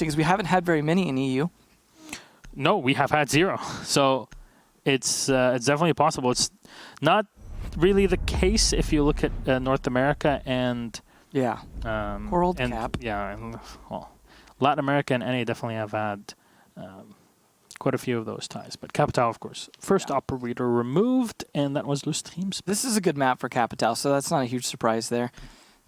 because we haven't had very many in EU. No, we have had 0. So it's definitely possible. It's not really the case if you look at North America and World Cap. Yeah, and, well, Latin America and NA definitely have had quite a few of those ties. But Capital, of course, first operator removed, and that was LeStream's. This is a good map for Capital, so that's not a huge surprise there.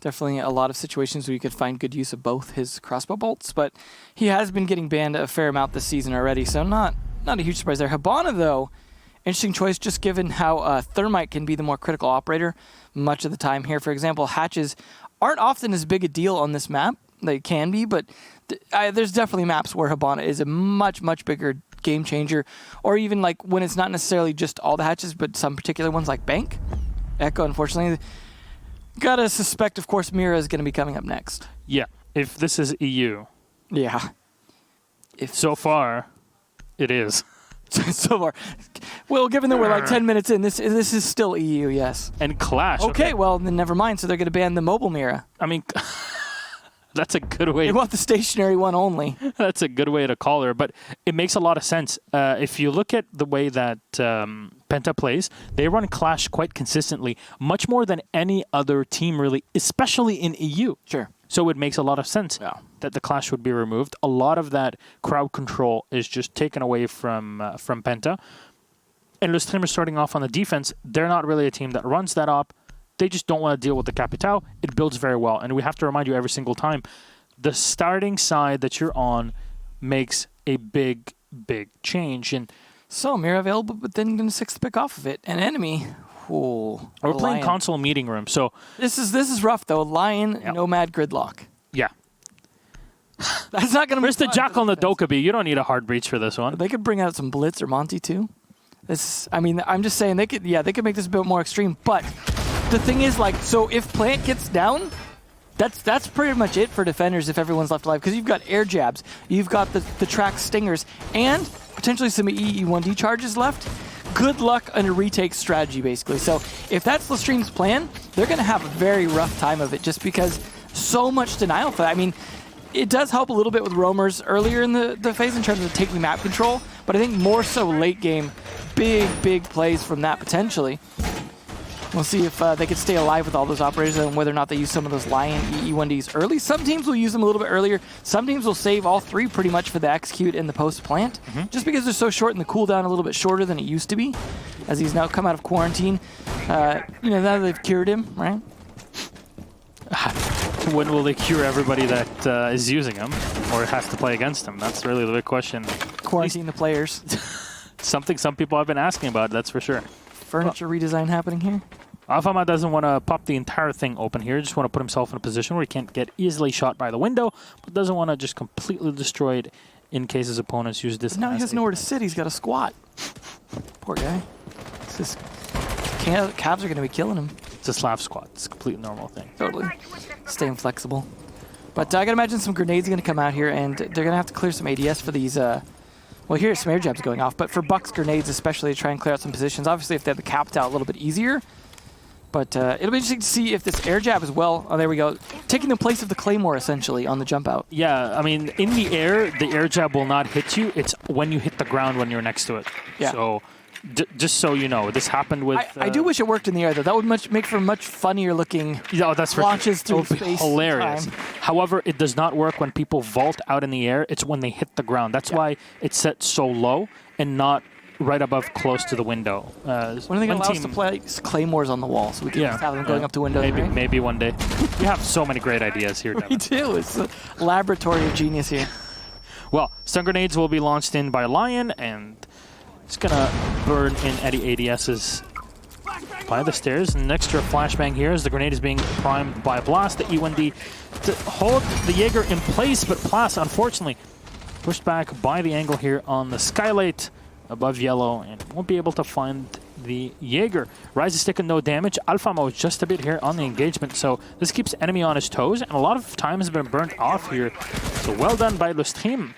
Definitely a lot of situations where you could find good use of both his crossbow bolts, but he has been getting banned a fair amount this season already, so not a huge surprise there. Hibana, though, interesting choice just given how Thermite can be the more critical operator much of the time here. For example, hatches aren't often as big a deal on this map. They can be, but there's definitely maps where Hibana is a much, much bigger game changer, or even like when it's not necessarily just all the hatches, but some particular ones like Bank. Echo, unfortunately. Gotta suspect, of course, Mira is going to be coming up next. Yeah, if this is EU. Yeah. So far, it is. So far. Well, given that we're like 10 minutes in, this is still EU, yes. And Clash. Okay, well, then never mind. So they're going to ban the mobile Mira. I mean, that's a good way. They want the stationary one only. That's a good way to call her, but it makes a lot of sense. If you look at the way that Penta plays, they run Clash quite consistently, much more than any other team really, especially in EU. Sure. So it makes a lot of sense that the Clash would be removed. A lot of that crowd control is just taken away from Penta. And LeStream is starting off on the defense. They're not really a team that runs that up. They just don't want to deal with the Capital. It builds very well. And we have to remind you every single time, the starting side that you're on makes a big, big change. And so, Mira available, but then going to 6th pick off of it. An enemy. Ooh, we're playing console meeting room, so... This is rough, though. Lion, Nomad, Gridlock. Yeah. That's not going to be Where's the Jackal and the Dokkaebi? You don't need a hard breach for this one. They could bring out some Blitz or Monty, too. I mean, I'm just saying, they could make this a bit more extreme, but... The thing is, like, so if Plant gets down, that's pretty much it for defenders if everyone's left alive, because you've got air jabs, you've got the track stingers, and potentially some EE1D charges left. Good luck on a retake strategy, basically. So if that's LeStream's plan, they're going to have a very rough time of it, just because so much denial for that. I mean, it does help a little bit with roamers earlier in the phase in terms of taking map control, but I think more so late game, big plays from that potentially. We'll see if they can stay alive with all those operators and whether or not they use some of those Lion EE1Ds early. Some teams will use them a little bit earlier. Some teams will save all 3 pretty much for the execute and the post-plant, just because they're so short and the cooldown a little bit shorter than it used to be, as he's now come out of quarantine. Now that they've cured him, right? When will they cure everybody that is using him or has to play against him? That's really the big question. Quarantine the players. Something some people have been asking about, that's for sure. Furniture redesign happening here. Alfama doesn't want to pop the entire thing open here. Just want to put himself in a position where he can't get easily shot by the window, but doesn't want to just completely destroy it in case his opponents use this. But now he has nowhere to sit. He's got to squat. Poor guy. It's just, calves are going to be killing him. It's a Slav squat. It's a completely normal thing. Totally. Staying flexible. But I got to imagine some grenades are going to come out here, and they're going to have to clear some ADS for these... well, here's some air jabs going off, but for Buck's grenades especially to try and clear out some positions. Obviously, if they have the capped out a little bit easier. But it'll be interesting to see if this air jab as well, oh, there we go, taking the place of the Claymore, essentially, on the jump out. Yeah, I mean, in the air jab will not hit you. It's when you hit the ground when you're next to it. Yeah. So, just so you know, this happened with... I do wish it worked in the air, though. That would make for much funnier looking launches through space. Hilarious. Time. However, it does not work when people vault out in the air. It's when they hit the ground. That's why it's set so low and not right above close to the window. When are they going to allow us to play Claymores on the wall so we can just have them going up to windows? Maybe one day. We have so many great ideas here, Devin. We do. It's a laboratory of genius here. Well, stun grenades will be launched in by Lion, and it's going to burn in Eddie ADS's by the stairs. And next to a flashbang here as the grenade is being primed by Blast. The E1D to hold the Jaeger in place, but Blast, unfortunately, pushed back by the angle here on the skylight above yellow and won't be able to find the Jaeger. Rise is taking no damage. Alpha Mo just a bit here on the engagement, so this keeps enemy on his toes, and a lot of time has been burnt off here. So well done by LeStream.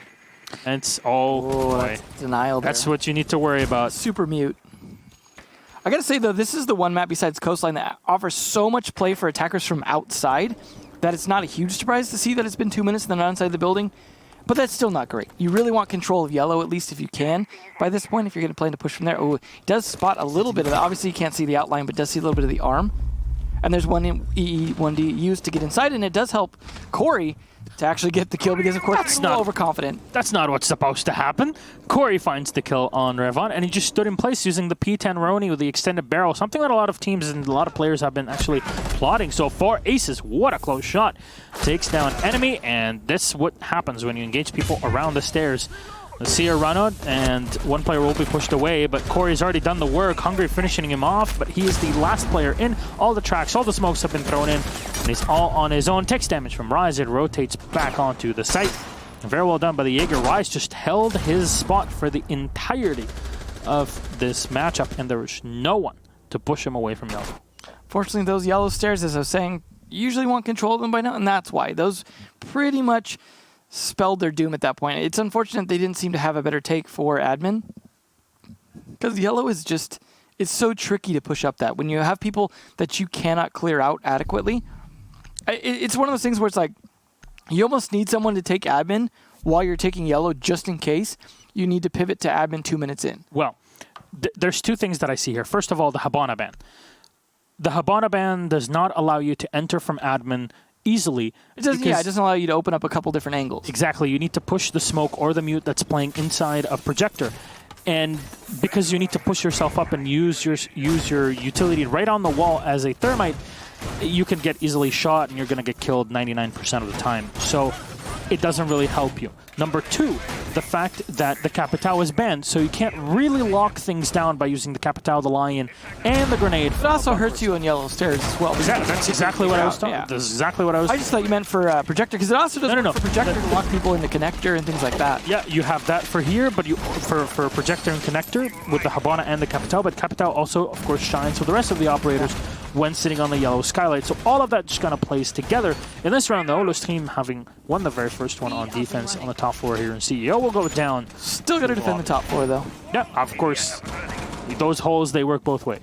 And it's that's denial there. That's what you need to worry about. Super mute. I gotta say though, this is the one map besides Coastline that offers so much play for attackers from outside that it's not a huge surprise to see that it's been 2 minutes and they're not inside the building. But that's still not great. You really want control of yellow, at least if you can. By this point, if you're going to plan to push from there. Oh, he does spot a little bit of that. Obviously, you can't see the outline, but does see a little bit of the arm. And there's one EE, 1D used to get inside, and it does help Corey to actually get the kill because, of course, he's not overconfident. That's not what's supposed to happen. Corey finds the kill on Revon, and he just stood in place using the P10 Roni with the extended barrel, something that a lot of teams and a lot of players have been actually plotting so far. Aces, what a close shot. Takes down enemy, and this is what happens when you engage people around the stairs. Let's see a run out, and one player will be pushed away, but Corey's already done the work. Hungry finishing him off, but he is the last player in. All the tracks, all the smokes have been thrown in, and he's all on his own. Takes damage from Rise, it rotates back onto the site. Very well done by the Jaeger. Rise just held his spot for the entirety of this matchup, and there was no one to push him away from yellow. Fortunately, those yellow stairs, as I was saying, usually want control of them by now, and that's why. Those pretty much spelled their doom at that point. It's unfortunate they didn't seem to have a better take for admin, because yellow is just, it's so tricky to push up that. When you have people that you cannot clear out adequately, it's one of those things where it's like, you almost need someone to take admin while you're taking yellow, just in case you need to pivot to admin 2 minutes in. Well, there's two things that I see here. First of all, the Habana ban. The Habana ban does not allow you to enter from admin easily. It doesn't allow you to open up a couple different angles. Exactly. You need to push the smoke or the mute that's playing inside of projector. And because you need to push yourself up and use your utility right on the wall as a thermite, you can get easily shot and you're going to get killed 99% of the time. So it doesn't really help you. Number two, the fact that the Capitao is banned, so you can't really lock things down by using the Capitao, the Lion, and the grenade. It also hurts you on yellow stairs as well. That's exactly what I was talking about. That's exactly what I was. I just thought you meant for projector, because it also does work for projector to lock people in the connector and things like that. Yeah, you have that for here, but you for projector and connector with the Habana and the Capitao, but Capitao also, of course, shines for the rest of the operators when sitting on the yellow skylight. So all of that just kind of plays together. In this round, though, LeStream having won the very first one on defense on the top floor here in CEO will go down. Still got to defend the top floor, though. Yeah, of course. Those holes, they work both ways.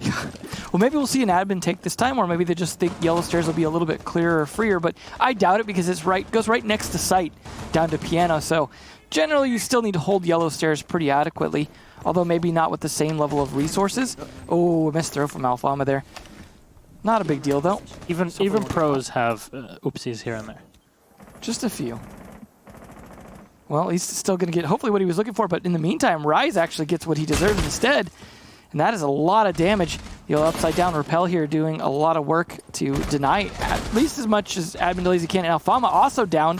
Well, maybe we'll see an admin take this time, or maybe they just think yellow stairs will be a little bit clearer or freer, but I doubt it because it's goes right next to site down to piano. So generally, you still need to hold yellow stairs pretty adequately, although maybe not with the same level of resources. Oh, a missed throw from Alfama there. Not a big deal, though. Even pros have oopsies here and there. Just a few. Well, he's still going to get, hopefully, what he was looking for. But in the meantime, Rise actually gets what he deserves instead. And that is a lot of damage. The upside down repel here doing a lot of work to deny at least as much as admin delays he can. And Alfama also down.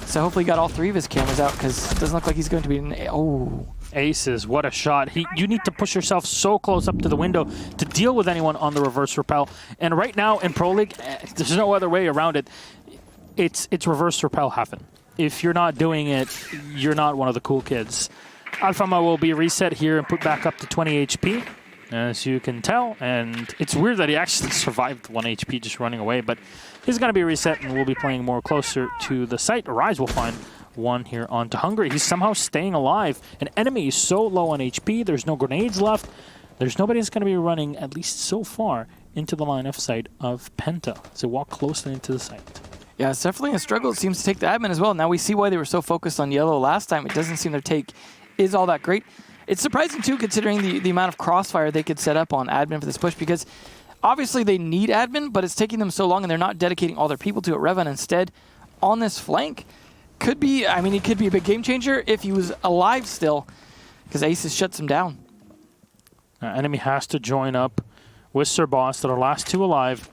So hopefully he got all three of his cameras out, because it doesn't look like he's going to be in. Oh. Aces, what a shot. You need to push yourself so close up to the window to deal with anyone on the reverse repel. And right now in Pro League, there's no other way around it. It's reverse repel happen. If you're not doing it, you're not one of the cool kids. Alfama will be reset here and put back up to 20 HP, as you can tell. And it's weird that he actually survived 1 HP just running away, but he's going to be reset and we'll be playing more closer to the site. Rise will find one here onto Hungry. He's somehow staying alive. An enemy is so low on HP, there's no grenades left. There's nobody that's going to be running, at least so far, into the line of sight of Penta. So walk closely into the site. Yeah, it's definitely a struggle. It seems to take the admin as well. Now we see why they were so focused on yellow last time. It doesn't seem their take is all that great. It's surprising, too, considering the amount of crossfire they could set up on admin for this push, because obviously they need admin, but it's taking them so long and they're not dedicating all their people to it. Revan instead on this flank could be, I mean, he could be a big game changer if he was alive still, because Aces shuts him down. Enemy has to join up with Sir Boss. They're the last two alive.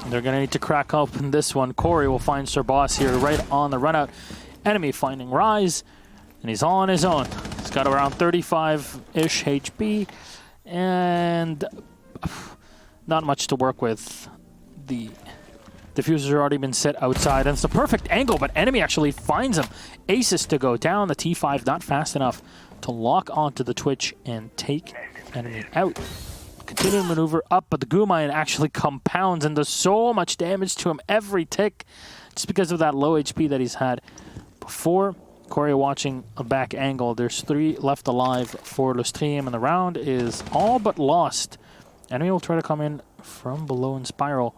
They're going to need to crack open this one. Corey will find Sir Boss here right on the run out. Enemy finding Rise, and he's all on his own. He's got around 35-ish HP, and not much to work with. The diffuser's already been set outside, and it's the perfect angle, but enemy actually finds him. Aces to go down. The T5 not fast enough to lock onto the Twitch and take enemy out. Continue to maneuver up, but the Gumayan actually compounds and does so much damage to him every tick just because of that low HP that he's had before. Corey watching a back angle. There's 3 left alive for LeStream, and the round is all but lost. Enemy will try to come in from below in spiral,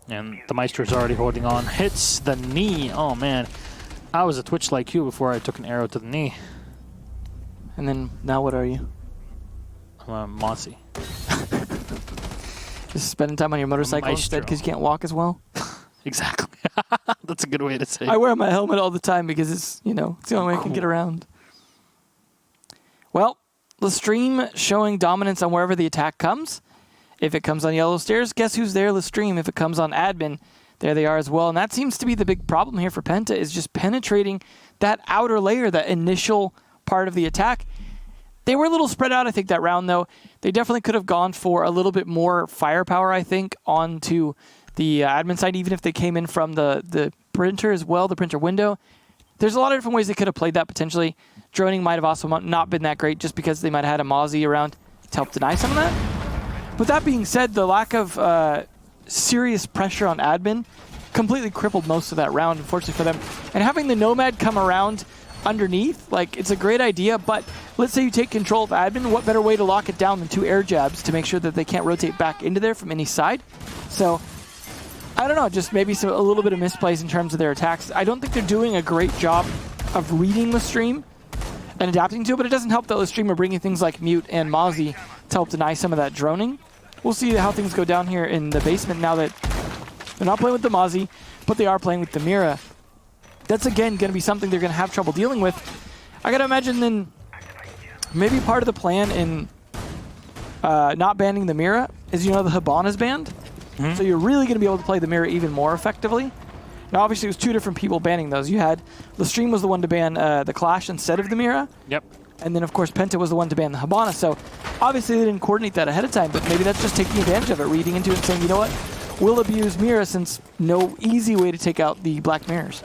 and the Maestro is already holding on. Hits the knee. Oh, man. I was a Twitch like you before I took an arrow to the knee. And then now what are you? I'm a Mossy. Just spending time on your motorcycle instead because you can't walk as well? Exactly. That's a good way to say it. I wear my helmet all the time because it's, you know, it's the only way I can get around. Well, LeStream showing dominance on wherever the attack comes. If it comes on yellow stairs, guess who's there? LeStream. If it comes on admin, there they are as well. And that seems to be the big problem here for Penta, is just penetrating that outer layer, that initial part of the attack. They were a little spread out, I think, that round, though. They definitely could have gone for a little bit more firepower, I think, onto the admin side, even if they came in from the printer as well, the printer window. There's a lot of different ways they could have played that, potentially. Droning might have also not been that great, just because they might have had a Mozzie around to help deny some of that. With that being said, the lack of serious pressure on admin completely crippled most of that round, unfortunately for them. And having the Nomad come around underneath, like, it's a great idea, but let's say you take control of admin, what better way to lock it down than 2 air jabs to make sure that they can't rotate back into there from any side? So, I don't know, just maybe a little bit of misplays in terms of their attacks. I don't think they're doing a great job of reading LeStream and adapting to it, but it doesn't help that LeStream are bringing things like Mute and Mozzie to help deny some of that droning. We'll see how things go down here in the basement now that they're not playing with the Mozzie, but they are playing with the Mira. That's, again, going to be something they're going to have trouble dealing with. I got to imagine then maybe part of the plan in not banning the Mira is, you know, the Hibana's banned. So you're really going to be able to play the Mira even more effectively. Now, obviously, it was 2 different people banning those. You had LeStream was the one to ban the Clash instead of the Mira. Yep. And then, of course, Penta was the one to ban the Hibana. So obviously, they didn't coordinate that ahead of time, but maybe that's just taking advantage of it, reading into it and saying, you know what, we'll abuse Mira since no easy way to take out the Black Mirrors.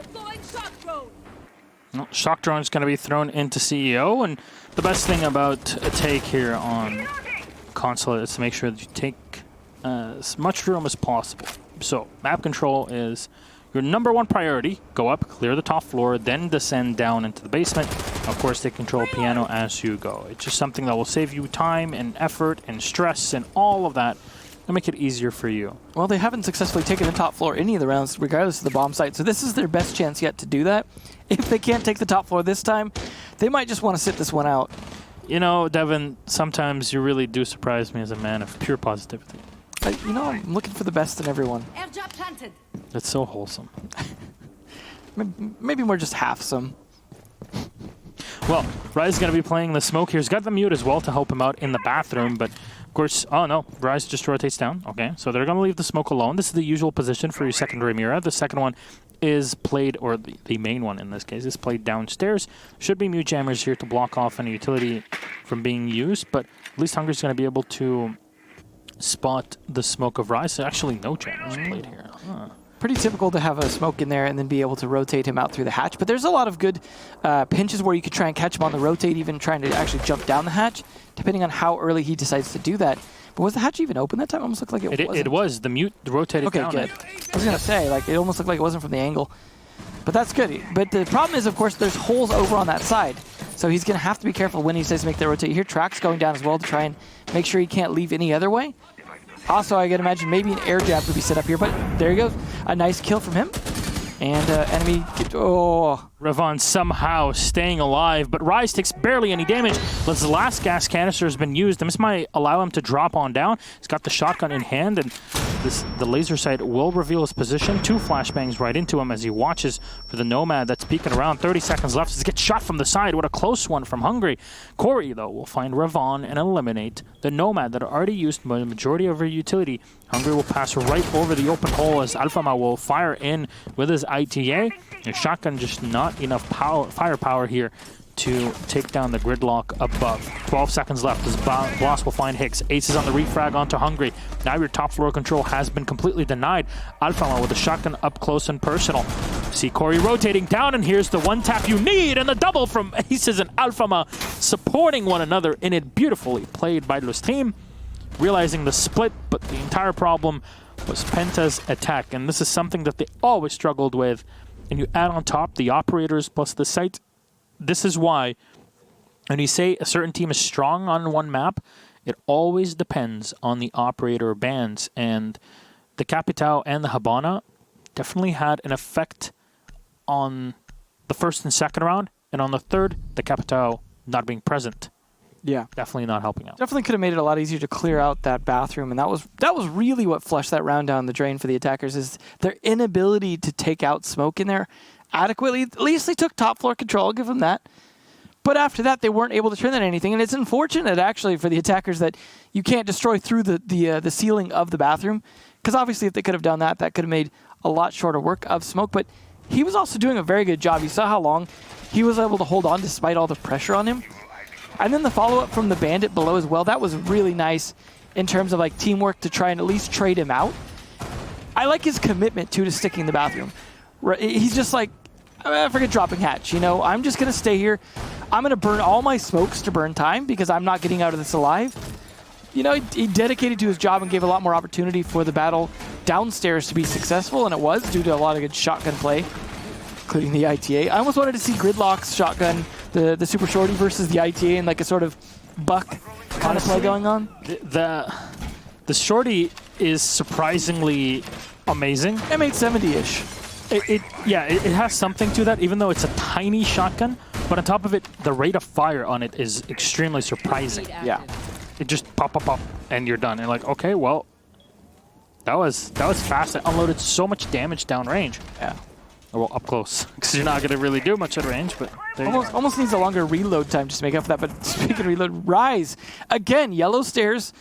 Well, Shock Drone is going to be thrown into CEO, and the best thing about a take here on console is to make sure that you take as much room as possible. So map control is your #1 priority. Go up, clear the top floor, then descend down into the basement. Of course, they control piano as you go. It's just something that will save you time and effort and stress and all of that and make it easier for you. Well, they haven't successfully taken the top floor any of the rounds, regardless of the bomb site. So this is their best chance yet to do that. If they can't take the top floor this time, they might just want to sit this one out. You know, Devin, sometimes you really do surprise me as a man of pure positivity. You know, I'm looking for the best in everyone. That's so wholesome. Maybe more just half some. Well, Rise is going to be playing the smoke here. He's got the mute as well to help him out in the bathroom, but of course, oh no, Rise just rotates down. Okay, so they're going to leave the smoke alone. This is the usual position for your secondary Mira. The second one is played, or the main one in this case, is played downstairs. Should be mute jammers here to block off any utility from being used, but at least Hungry's going to be able to spot the smoke of Rise. So actually, no jammers played here. Pretty typical to have a smoke in there and then be able to rotate him out through the hatch. But there's a lot of good pinches where you could try and catch him on the rotate, even trying to actually jump down the hatch, depending on how early he decides to do that. But was the hatch even open that time? It almost looked like it wasn't. It was. The mute rotated down. Okay, good. I was going to say, like, it almost looked like it wasn't from the angle. But that's good. But the problem is, of course, there's holes over on that side. So he's going to have to be careful when he says make the rotate. You hear tracks going down as well to try and make sure he can't leave any other way. Also, I can imagine maybe an air jab could be set up here, but there he goes. A nice kill from him. And enemy, Ravon somehow staying alive, but Rise takes barely any damage. But the last gas canister has been used, and this might allow him to drop on down. He's got the shotgun in hand, and the laser sight will reveal his position. 2 flashbangs right into him as he watches for the Nomad that's peeking around. 30 seconds left. He gets shot from the side. What a close one from Hungry. Corey, though, will find Ravon and eliminate the Nomad that already used the majority of her utility. Hungry will pass right over the open hole as Alphama will fire in with his ITA. His shotgun just not enough firepower here to take down the gridlock above. 12 seconds left as Boss will find Hicks. Aces on the refrag onto Hungry. Now your top floor control has been completely denied. Alphama with a shotgun up close and personal. See Corey rotating down, and here's the one tap you need, and the double from Aces and Alphama supporting one another in it. Beautifully played by LeStream. Realizing the split, but the entire problem was Penta's attack, and this is something that they always struggled with. And you add on top the operators plus the site. This is why when you say a certain team is strong on one map, it always depends on the operator bans, and the Capitao and the Hibana definitely had an effect on the first and second round, and on the third, the Capitao not being present. Yeah. Definitely not helping out. Definitely could have made it a lot easier to clear out that bathroom, and that was really what flushed that round down the drain for the attackers, is their inability to take out smoke in there adequately. At least they took top floor control, I'll give them that. But after that, they weren't able to turn that into anything, and it's unfortunate, actually, for the attackers that you can't destroy through the ceiling of the bathroom, because obviously if they could have done that, that could have made a lot shorter work of smoke, but he was also doing a very good job. You saw how long he was able to hold on despite all the pressure on him. And then the follow-up from the bandit below as well, that was really nice in terms of like teamwork to try and at least trade him out. I like his commitment to sticking in the bathroom. He's just like, forget dropping hatch, you know, I'm just going to stay here. I'm going to burn all my smokes to burn time because I'm not getting out of this alive. You know, he dedicated to his job and gave a lot more opportunity for the battle downstairs to be successful, and it was due to a lot of good shotgun play, including the ITA. I almost wanted to see Gridlock's shotgun, the super shorty versus the ITA, and like a sort of buck kind of play going on. The shorty is surprisingly amazing. M870-ish. It has something to that, even though it's a tiny shotgun. But on top of it, the rate of fire on it is extremely surprising. Yeah. It just pop, and you're done. And like, okay, well, that was fast. It unloaded so much damage downrange. Yeah. Well, up close, because you're not going to really do much at range, but there you go. Almost needs a longer reload time just to make up for that. But speaking of reload, Rise, again, yellow stairs.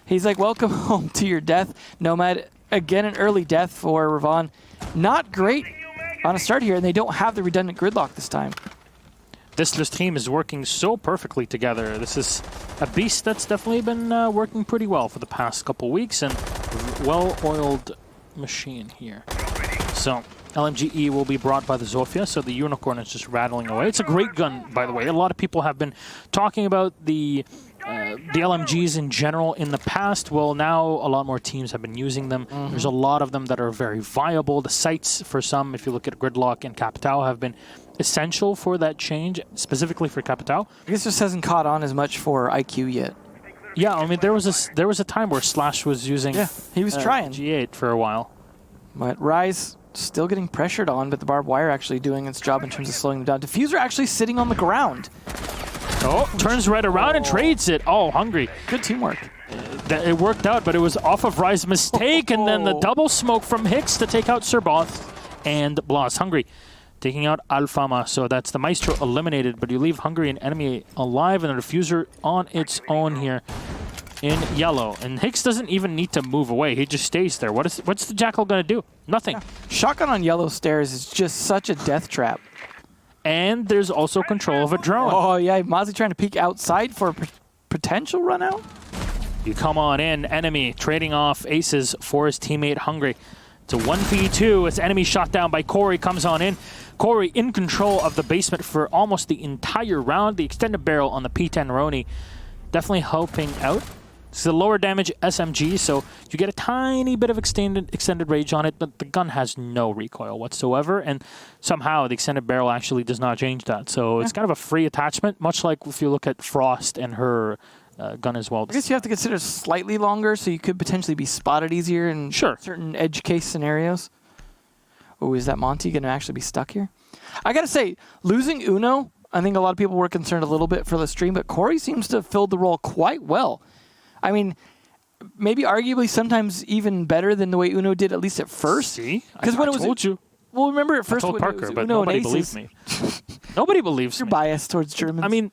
He's like, welcome home to your death. Nomad, again, an early death for Ravon. Not great on a start here, and they don't have the redundant gridlock this time. This team is working so perfectly together. This is a beast that's definitely been working pretty well for the past couple weeks, and well-oiled machine here. So LMGE will be brought by the Zofia, so the Unicorn is just rattling away. It's a great gun, by the way. A lot of people have been talking about the LMGs in general in the past. Well, now a lot more teams have been using them. There's a lot of them that are very viable. The sights for some, if you look at Gridlock and Capitao, have been essential for that change, specifically for Capitao. I guess just hasn't caught on as much for IQ yet. Yeah, I mean, there was a time where Slash was using he was trying G8 for a while. But Rise still getting pressured on, but the barbed wire actually doing its job in terms of slowing them down. Diffuser actually sitting on the ground. Oh, turns right around and trades it. Oh, Hungry. Good teamwork. It worked out, but it was off of Rise's mistake, and then the double smoke from Hicks to take out Serboth and Blas. Hungry taking out Alfama, so that's the Maestro eliminated, but you leave Hungry and enemy alive, and the Diffuser on its own here in yellow. And Hicks doesn't even need to move away. He just stays there. What's the Jackal going to do? Nothing. Yeah. Shotgun on yellow stairs is just such a death trap. And there's also control of a drone. Oh, yeah. Mozzie trying to peek outside for a potential run out. You come on in. Enemy trading off aces for his teammate Hungry. It's a 1v2 as enemy shot down by Corey comes on in. Corey in control of the basement for almost the entire round. The extended barrel on the P10 Roni definitely helping out. It's a lower damage SMG, so you get a tiny bit of extended range on it, but the gun has no recoil whatsoever, and somehow the extended barrel actually does not change that. So it's kind of a free attachment, much like if you look at Frost and her gun as well. I guess you have to consider slightly longer, so you could potentially be spotted easier in certain edge case scenarios. Oh, is that Monty going to actually be stuck here? I got to say, losing Uno, I think a lot of people were concerned a little bit for LeStream, but Corey seems to have filled the role quite well. I mean, maybe arguably sometimes even better than the way Uno did, at least at first. See? I told you. Well, remember at first I told Parker, but Uno nobody believed me. Nobody believes You're me. biased towards Germans. I mean,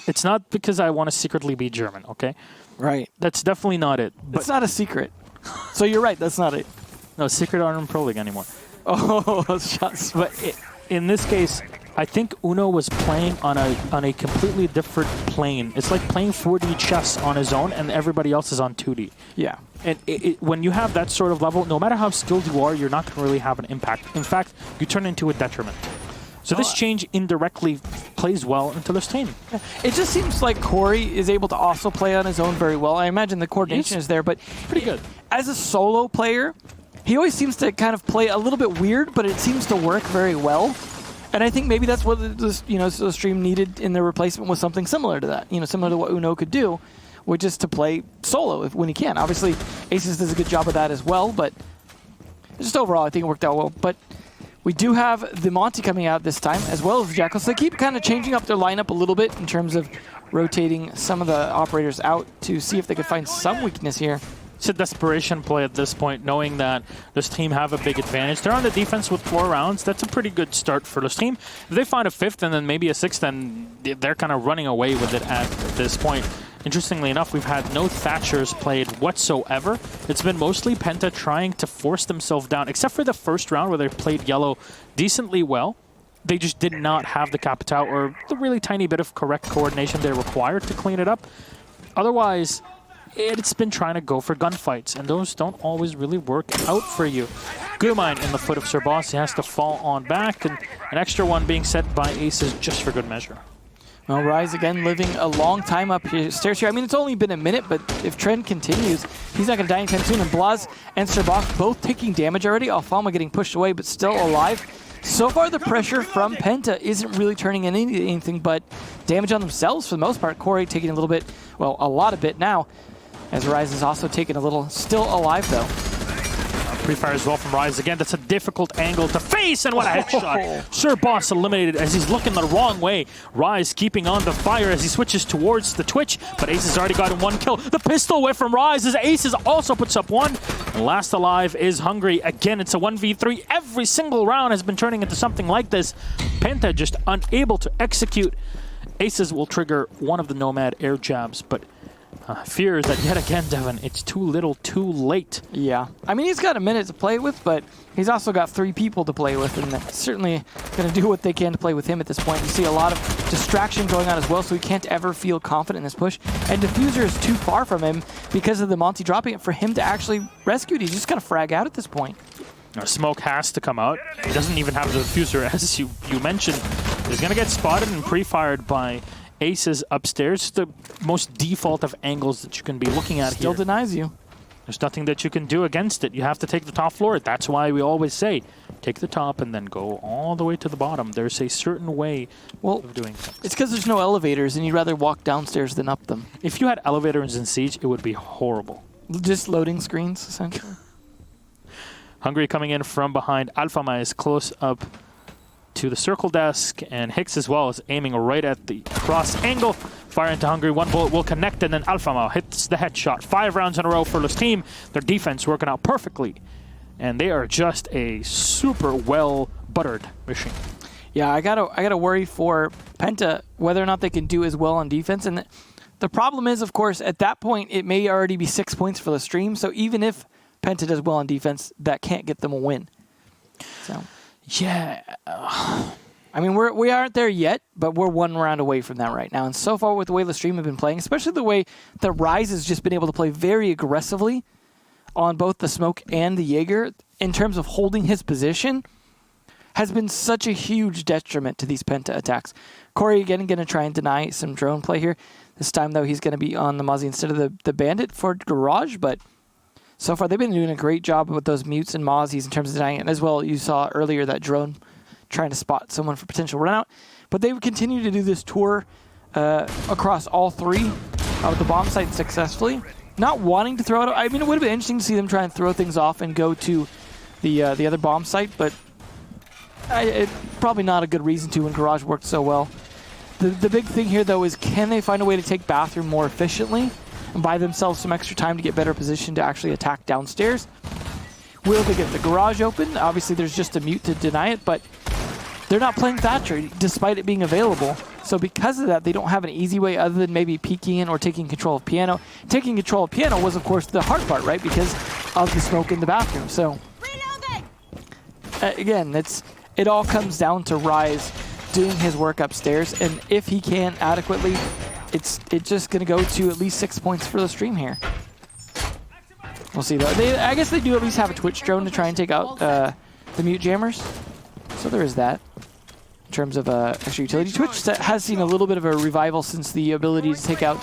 it's not because I want to secretly be German, okay? Right. That's definitely not it. But it's not a secret. So you're right, that's not it. No, secret aren't in Pro League anymore. Oh, shots. But in this case, I think Uno was playing on a completely different plane. It's like playing 4D chess on his own, and everybody else is on 2D. Yeah. And when you have that sort of level, no matter how skilled you are, you're not going to really have an impact. In fact, you turn into a detriment. So this change indirectly plays well into this team. It just seems like Corey is able to also play on his own very well. I imagine the coordination is there, but pretty good. As a solo player, he always seems to kind of play a little bit weird, but it seems to work very well. And I think maybe that's what the stream needed in the replacement, was something similar to that. Similar to what Uno could do, which is to play solo when he can. Obviously, Aces does a good job of that as well, but just overall, I think it worked out well. But We do have the Monty coming out this time, as well as the Jackal. So they keep kind of changing up their lineup a little bit in terms of rotating some of the operators out to see if they could find some weakness here. It's a desperation play at this point, knowing that this team have a big advantage. They're on the defense with 4 rounds. That's a pretty good start for this team. If they find a 5th and then maybe a 6th, then they're kind of running away with it at this point. Interestingly enough, we've had no Thatchers played whatsoever. It's been mostly Penta trying to force themselves down, except for the first round where they played yellow decently well. They just did not have the capital or the really tiny bit of correct coordination they required to clean it up. Otherwise, it's been trying to go for gunfights, and those don't always really work out for you. Gumine in the foot of Sir Boss. He has to fall on back, and an extra one being set by Aces just for good measure. Well, Rise again living a long time up here, stairs here. I mean, it's only been a minute, but if trend continues, he's not going to die anytime soon. And Blaz and Sir Boss both taking damage already. Alfama getting pushed away, but still alive. So far, the pressure from Penta isn't really turning into anything but damage on themselves for the most part. Corey taking a little bit, well, a lot of it now, as Rise is also taking a little, still alive though. Pre-fire as well from Rise again. That's a difficult angle to face, and what a headshot. Sir Boss eliminated as he's looking the wrong way. Rise keeping on the fire as he switches towards the Twitch, but Ace has already gotten 1 kill. The pistol whip from Rise as Aces also puts up 1. And last alive is Hungry. Again, it's a 1v3. Every single round has been turning into something like this. Penta just unable to execute. Aces will trigger one of the Nomad air jabs, but fears that yet again, Devin, it's too little, too late. Yeah. I mean, he's got a minute to play with, but he's also got 3 people to play with, and that's certainly going to do what they can to play with him at this point. You see a lot of distraction going on as well, so he can't ever feel confident in this push. And Diffuser is too far from him because of the Monty dropping it for him to actually rescue it. He's just going to frag out at this point. Smoke has to come out. He doesn't even have the Diffuser, as you mentioned. He's going to get spotted and pre-fired by Aces upstairs. The most default of angles that you can be looking at Still here. denies you. There's nothing that you can do against it. You have to take the top floor. That's why we always say, take the top and then go all the way to the bottom. There's a certain way of doing things. It's because there's no elevators, and you'd rather walk downstairs than up them. If you had elevators in Siege, it would be horrible. Just loading screens, essentially. Hungry coming in from behind. Alfama is close up to the circle desk, and Hicks as well is aiming right at the cross angle. Fire into Hungry, 1 bullet will connect, and then Alfama hits the headshot. 5 rounds in a row for this team. Their defense working out perfectly, and they are just a super well buttered machine. Yeah, I gotta worry for Penta whether or not they can do as well on defense. And the problem is, of course, at that point it may already be 6 points for LeStream. So even if Penta does well on defense, that can't get them a win. So. Yeah. I mean, we aren't there yet, but we're 1 round away from that right now. And so far with the way LeStream have been playing, especially the way that Rise has just been able to play very aggressively on both the Smoke and the Jaeger in terms of holding his position, has been such a huge detriment to these Penta attacks. Corey again going to try and deny some drone play here. This time, though, he's going to be on the Muzzy instead of the Bandit for Garage, but so far, they've been doing a great job with those mutes and mozzies in terms of denying it. And as well, you saw earlier that drone trying to spot someone for potential runout. But they would continue to do this tour across all 3 of the bomb sites successfully. Not wanting to throw it. I mean, it would have been interesting to see them try and throw things off and go to the other bomb site, but probably not a good reason to when Garage worked so well. The big thing here, though, is can they find a way to take Bathroom more efficiently and buy themselves some extra time to get better position to actually attack downstairs? Will they get the Garage open? Obviously, there's just a mute to deny it, but they're not playing Thatcher despite it being available. So because of that, they don't have an easy way other than maybe peeking in or taking control of Piano. Taking control of Piano was, of course, the hard part, right? Because of the smoke in the bathroom. So again, it all comes down to Rise doing his work upstairs, and if he can adequately, it's just going to go to at least 6 points for LeStream here. We'll see though. I guess they do at least have a Twitch drone to try and take out the mute jammers. So there is that. In terms of extra utility, Twitch has seen a little bit of a revival since the ability to take out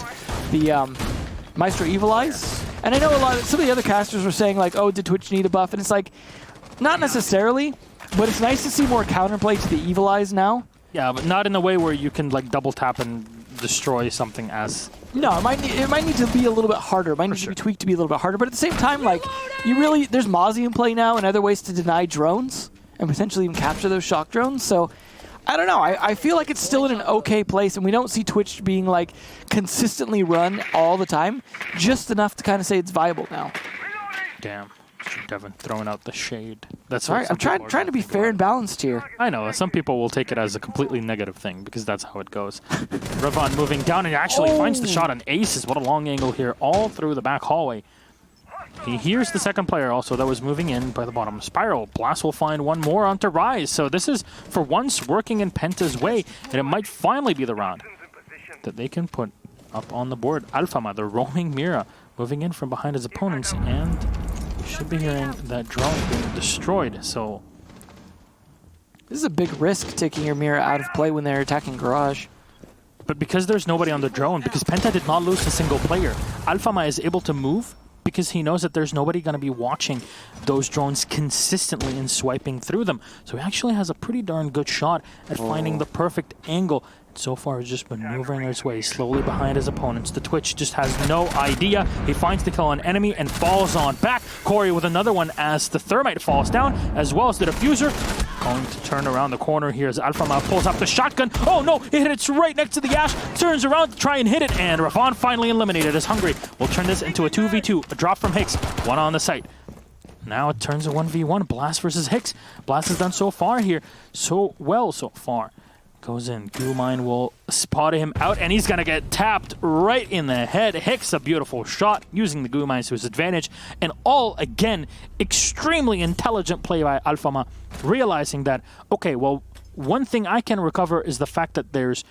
the Maestro Evil Eyes. And I know some of the other casters were saying like, oh, did Twitch need a buff? And it's like, not necessarily, but it's nice to see more counterplay to the Evil Eyes now. Yeah, but not in a way where you can like double tap and destroy something as... No, it might need to be a little bit harder. It might need to be tweaked to be a little bit harder. But at the same time, like, there's Mozzie in play now and other ways to deny drones. and potentially even capture those shock drones. So I don't know. I feel like it's still in an okay place, and we don't see Twitch being like consistently run all the time, just enough to kind of say it's viable now. Damn. Devin throwing out the shade. That's all right. I'm trying to be fair and balanced here. I know. Some people will take it as a completely negative thing because that's how it goes. Ravon moving down and actually finds the shot on Aces. What a long angle here all through the back hallway. He hears the second player also that was moving in by the bottom. Spiral. Blast will find one more onto Rise. So this is, for once, working in Penta's way, and it might finally be the round that they can put up on the board. Alfama, the roaming Mira, moving in from behind his opponents, and should be hearing that drone being destroyed. So this is a big risk, taking your Mira out of play when they're attacking Garage. But because there's nobody on the drone, because Penta did not lose a single player, Alfama is able to move because he knows that there's nobody going to be watching those drones consistently and swiping through them. So he actually has a pretty darn good shot at finding the perfect angle. So far, he's just maneuvering his way slowly behind his opponents. The Twitch just has no idea. He finds the kill on enemy and falls on back. Corey with another one as the Thermite falls down, as well as the Diffuser. Going to turn around the corner here as Alfama pulls up the shotgun. Oh no, it hits right next to the Ash. Turns around to try and hit it, and Ravon finally eliminated as Hungry will turn this into a 2v2. A drop from Hicks, one on the site. Now it turns a 1v1. Blast versus Hicks. Blast has done so far here, so well so far. Goes in. Goo Mine will spot him out, and he's going to get tapped right in the head. Hicks, a beautiful shot, using the Goo Mines to his advantage. And all, again, extremely intelligent play by Alfama, realizing that, okay, well, one thing I can recover is the fact that there's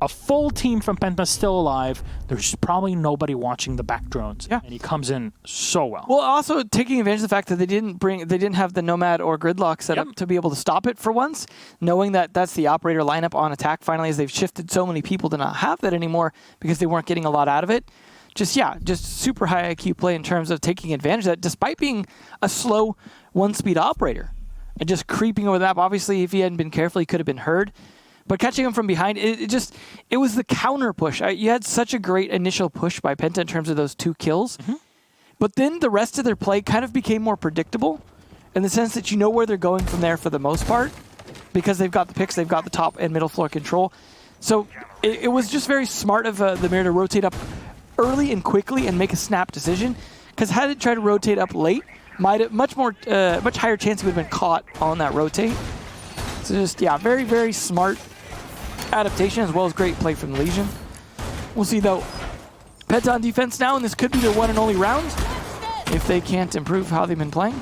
a full team from Penta still alive. There's probably nobody watching the back drones. Yeah. And he comes in so well. Well, also taking advantage of the fact that they didn't have the Nomad or Gridlock set up to be able to stop it for once, knowing that that's the operator lineup on attack finally, as they've shifted so many people to not have that anymore because they weren't getting a lot out of it. Just super high IQ play in terms of taking advantage of that, despite being a slow one-speed operator and just creeping over the map. Obviously, if he hadn't been careful, he could have been heard. But catching him from behind, it was the counter push. You had such a great initial push by Penta in terms of those 2 kills. But then the rest of their play kind of became more predictable in the sense that you know where they're going from there for the most part because they've got the picks, they've got the top and middle floor control. So it was just very smart of the Mirror to rotate up early and quickly and make a snap decision, because had it tried to rotate up late, much higher chance it would have been caught on that rotate. So just, very, very smart adaptation as well as great play from the Legion. We'll see though. Penta on defense now, and this could be their one and only round if they can't improve how they've been playing.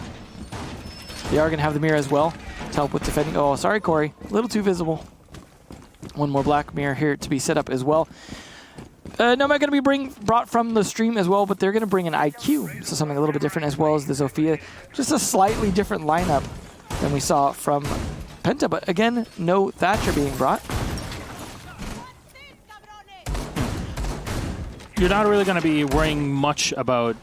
They are going to have the mirror as well to help with defending. Oh, sorry, Corey. A little too visible. One more black mirror here to be set up as well. Nomad going to be brought from LeStream as well, but they're going to bring an IQ, so something a little bit different, as well as the Zofia. Just a slightly different lineup than we saw from Penta, but again, no Thatcher being brought. You're not really going to be worrying much about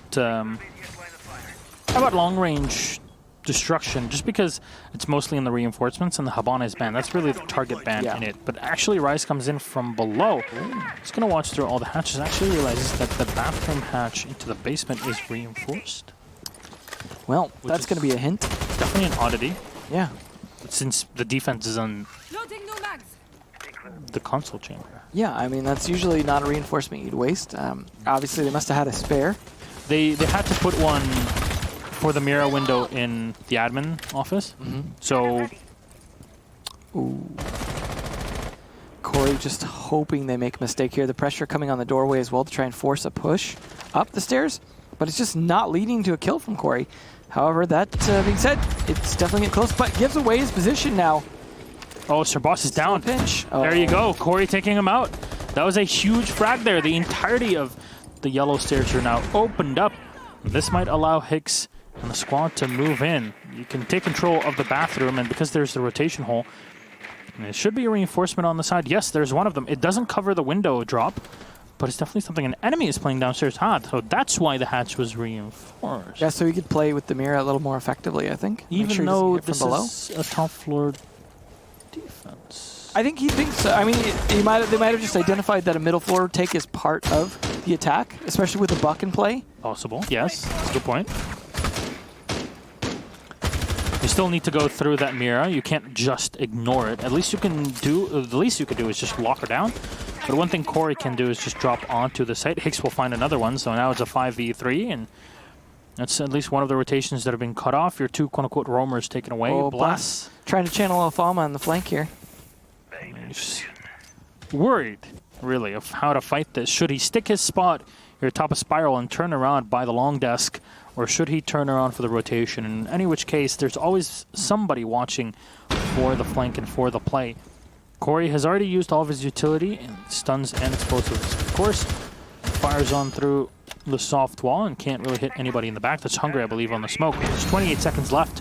long-range destruction, just because it's mostly in the reinforcements and the Habana is banned. That's really the target ban in it. But actually, Rise comes in from below. He's going to watch through all the hatches and actually realizes that the bathroom hatch into the basement is reinforced. Well, that's going to be a hint. Definitely an oddity. Yeah. Since the defense is on the console chamber. Yeah, I mean, that's usually not a reinforcement you'd waste. Obviously, they must have had a spare. They had to put one for the mirror window in the admin office. So... Ooh. Corey just hoping they make a mistake here. The pressure coming on the doorway as well to try and force a push up the stairs, but it's just not leading to a kill from Corey. However, that being said, it's definitely getting close, but gives away his position now. Oh, Sir Boss is down. Pinch. There you go. Corey taking him out. That was a huge frag there. The entirety of the yellow stairs are now opened up. This might allow Hicks and the squad to move in. You can take control of the bathroom, and because there's the rotation hole, it should be a reinforcement on the side. Yes, there's one of them. It doesn't cover the window drop, but it's definitely something an enemy is playing downstairs hard. So that's why the hatch was reinforced. Yeah, so he could play with the mirror a little more effectively, I think. Even though this is a top floor defense. I think he thinks so. I mean, they might have just identified that a middle floor take is part of the attack, especially with the buck in play. Possible, yes. That's a good point. You still need to go through that Mira. You can't just ignore it. At least you can do. The least you could do is just lock her down. But one thing Corey can do is just drop onto the site. Hicks will find another one. So now it's a 5v3, and that's at least one of the rotations that have been cut off. Your two quote-unquote roamers taken away. Oh, Blast trying to channel Alfama on the flank here. Just worried, really, of how to fight this. Should he stick his spot here atop a spiral and turn around by the long desk, or should he turn around for the rotation? In any which case, there's always somebody watching for the flank and for the play. Corey has already used all of his utility, and stuns and explosives, of course. Fires on through the soft wall and can't really hit anybody in the back. That's Hungry, I believe, on the smoke. There's 28 seconds left.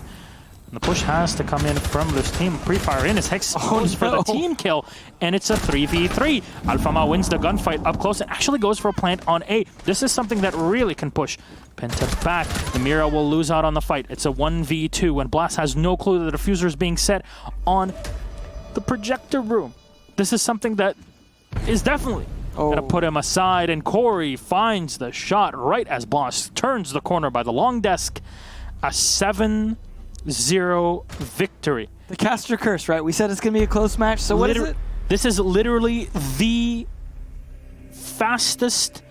And the push has to come in from LeStream. Pre-fire in as Hex goes for the team kill, and it's a 3v3. Alfama wins the gunfight up close and actually goes for a plant on A. This is something that really can push Penta back. The Mira will lose out on the fight. It's a 1v2, and Blast has no clue that the diffuser is being set on the projector room. This is something that is definitely gonna put him aside, and Corey finds the shot right as Blast turns the corner by the long desk. A 7-0 victory. The caster curse, right? We said it's going to be a close match, so what is it? This is literally the fastest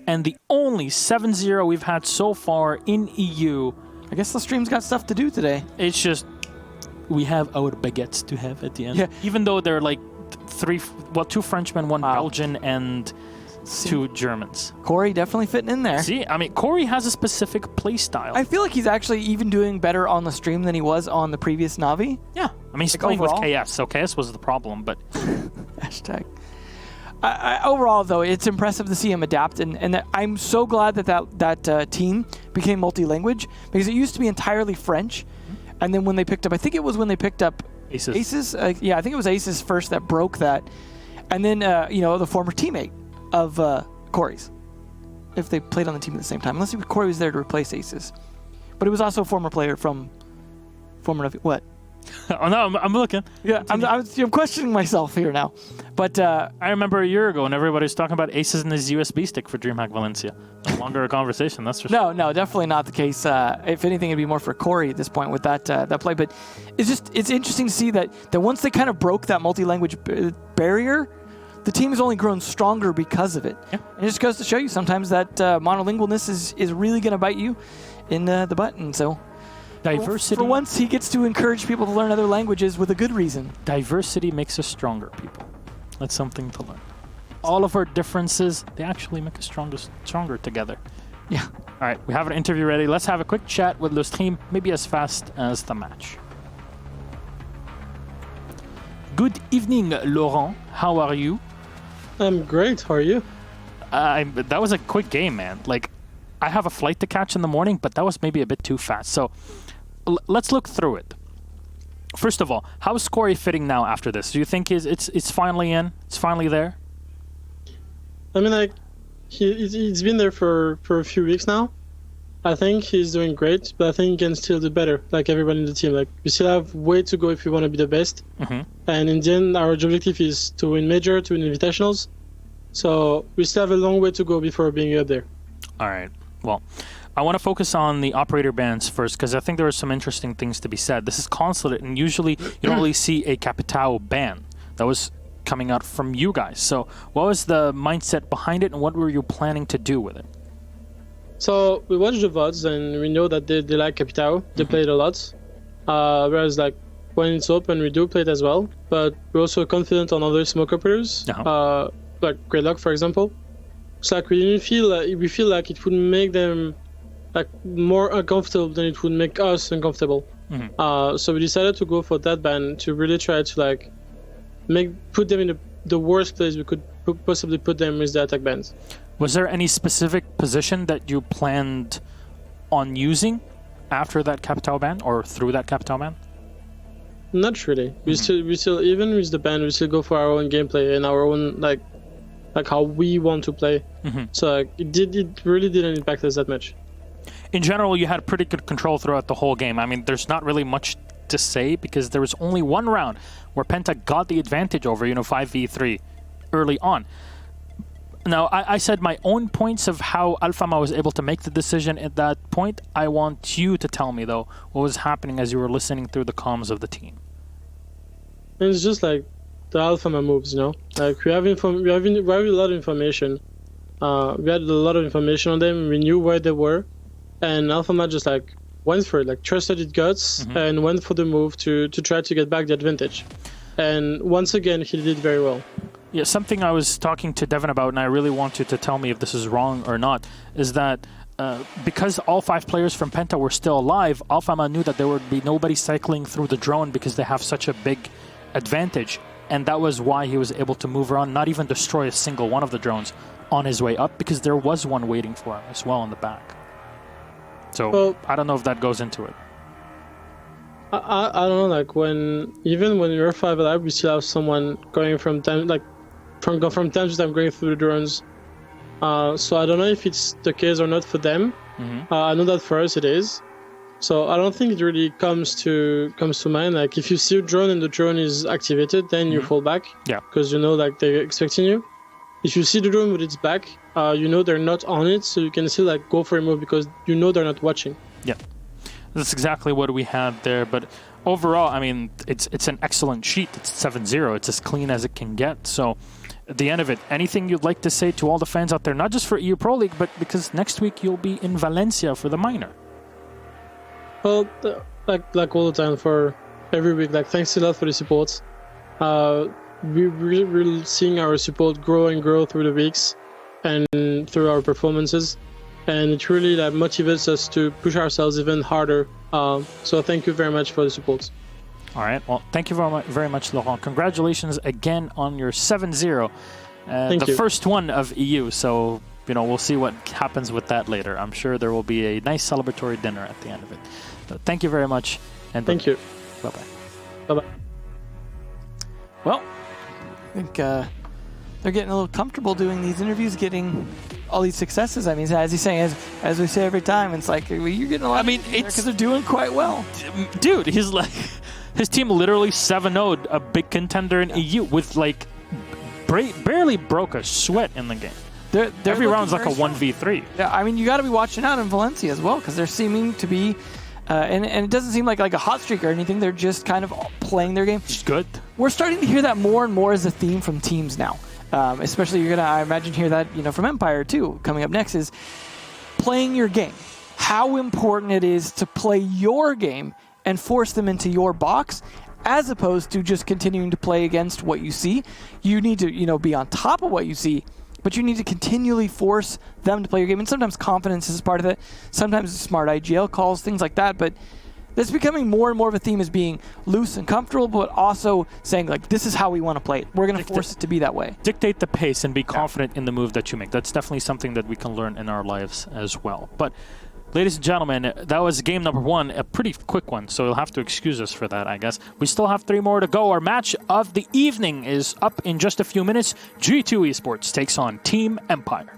and the only 7-0 we've had so far in EU. I guess LeStream's got stuff to do today. It's just, we have our baguettes to have at the end. Yeah. Even though they're like two Frenchmen, one Belgian, and two Germans. Corey definitely fitting in there. See, I mean, Corey has a specific play style. I feel like he's actually even doing better on the stream than he was on the previous Navi. Yeah. I mean, he's Like playing overall? with KS, so KS was the problem, but... Hashtag. Overall, though, it's impressive to see him adapt, and I'm so glad that team became multi-language, because it used to be entirely French, and then when they picked up, I think it was when they picked up Aces. Yeah, I think it was Aces first that broke that, and then the former teammate of Corey's, if they played on the team at the same time, unless Corey was there to replace Aces, but it was also a former player from former what? Oh no, I'm looking. Yeah, I'm questioning myself here now, but I remember a year ago when everybody was talking about Aces and his USB stick for DreamHack Valencia. No longer a conversation, that's for sure. No, definitely not the case. If anything, it'd be more for Corey at this point with that play. But it's interesting to see that once they kind of broke that multi-language barrier, the team has only grown stronger because of it. Yeah. And it just goes to show you sometimes that monolingualness is really going to bite you in the butt. And so, diversity. For once, he gets to encourage people to learn other languages with a good reason. Diversity makes us stronger, people. That's something to learn. All of our differences, they actually make us stronger together. Yeah. All right, we have an interview ready. Let's have a quick chat with LeStream, maybe as fast as the match. Good evening, Laurent. How are you? I'm great. How are you? That was a quick game, man. Like, I have a flight to catch in the morning, but that was maybe a bit too fast. So let's look through it. First of all, how is Corey fitting now after this? Do you think it's finally in? It's finally there? I mean, like, he's been there for a few weeks now. I think he's doing great, but I think he can still do better, like everybody in the team. Like, we still have way to go if we want to be the best. Mm-hmm. And in the end, our objective is to win Major, to win Invitationals. So we still have a long way to go before being up there. All right. Well, I want to focus on the operator bans first, because I think there are some interesting things to be said. This is Consulate, and usually you don't really see a Capitao ban. That was coming out from you guys. So what was the mindset behind it, and what were you planning to do with it? So we watched the VODs, and we know that they like Capitao. They play it a lot. Whereas, like, when it's open, we do play it as well. But we're also confident on other smoke operators, like Greylock, for example. So, like, we feel like it would make them, like, more uncomfortable than it would make us uncomfortable. Mm-hmm. So we decided to go for that ban to really try to, like, put them in the worst place we could possibly put them with the attack bans. Was there any specific position that you planned on using after that Capitao ban, or through that Capitao ban? Not really. We still even with the ban, we still go for our own gameplay and our own like how we want to play. Mm-hmm. So like, it really didn't impact us that much. In general, you had pretty good control throughout the whole game. I mean, there's not really much to say because there was only one round where Penta got the advantage over 5v3 early on. Now, I said my own points of how Alfama was able to make the decision at that point. I want you to tell me, though, what was happening as you were listening through the comms of the team. It's just like the Alfama moves, you know? Like, we have a lot of information. We had a lot of information on them. We knew where they were. And Alfama just, like, went for it, like, trusted its guts and went for the move to try to get back the advantage. And once again, he did very well. Yeah, something I was talking to Devin about, and I really want you to tell me if this is wrong or not, is that because all 5 players from Penta were still alive, Alfama knew that there would be nobody cycling through the drone because they have such a big advantage. And that was why he was able to move around, not even destroy a single one of the drones on his way up, because there was one waiting for him as well in the back. So I don't know if that goes into it. I don't know, like even when you're 5 alive, we still have someone going from time to time going through the drones. So I don't know if it's the case or not for them. I know that for us it is. So I don't think it really comes to mind. Like if you see a drone and the drone is activated, then you fall back. Yeah. Because you know like they're expecting you. If you see the drone with its back, you know they're not on it, so you can still like go for a move because you know they're not watching. Yeah. That's exactly what we had there, but overall, I mean, it's an excellent sheet. It's 7-0. It's as clean as it can get. So, at the end of it, anything you'd like to say to all the fans out there, not just for EU Pro League, but because next week you'll be in Valencia for the minor. Well, like all the time for every week, like thanks a lot for the support. We're seeing our support grow and grow through the weeks and through our performances. And it really motivates us to push ourselves even harder. So thank you very much for the support. All right. Well, thank you very much, Laurent. Congratulations again on your 7-0. Thank the you. first one of EU. So, we'll see what happens with that later. I'm sure there will be a nice celebratory dinner at the end of it. But thank you very much. And thank you. Bye-bye. Bye-bye. Well, I think they're getting a little comfortable doing these interviews, getting all these successes. I mean, as he's saying, as we say every time, it's like you're getting a lot. I mean, it's because they're doing quite well, dude. He's like, his team literally 7-0'd a big contender in EU with like barely broke a sweat in the game. They're Every round's like a strong. 1v3. Yeah, I mean, you got to be watching out in Valencia as well because they're seeming to be, and it doesn't seem like a hot streak or anything. They're just kind of playing their game. It's good. We're starting to hear that more and more as a theme from teams now. Especially you're gonna, I imagine, hear that from Empire too. Coming up next is playing your game. How important it is to play your game and force them into your box, as opposed to just continuing to play against what you see. You need to be on top of what you see, but you need to continually force them to play your game. And sometimes confidence is part of it. Sometimes smart IGL calls, things like that. But that's becoming more and more of a theme as being loose and comfortable, but also saying, like, this is how we want to play it. We're going to force it to be that way. Dictate the pace and be confident in the move that you make. That's definitely something that we can learn in our lives as well. But, ladies and gentlemen, that was game number 1, a pretty quick one, so you'll have to excuse us for that, I guess. We still have 3 more to go. Our match of the evening is up in just a few minutes. G2 Esports takes on Team Empire.